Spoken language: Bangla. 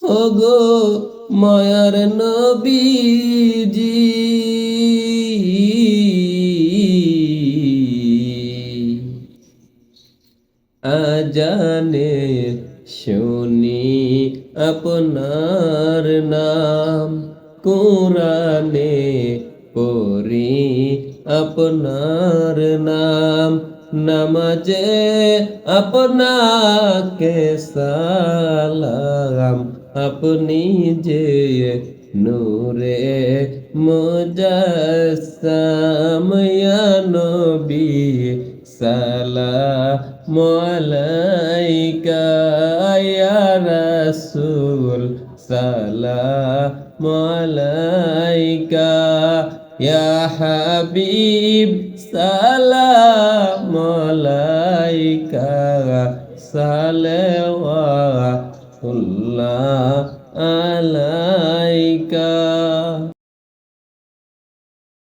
ওগো মায়ার নবীজি আজানে শুনি আপনার নাম, কোরআনে পড়ি আপনার নাম, নামাজে আপনাকে সালাম, আপনি যে নূরে মুজাসসাম ইয়া নবী সালাম আলাইকা ইয়া রাসূল সালাম আলাইকা ইয়া হাবিব সালাম আলাইকা সালাওয়াতুল্লাহ আলাইকা।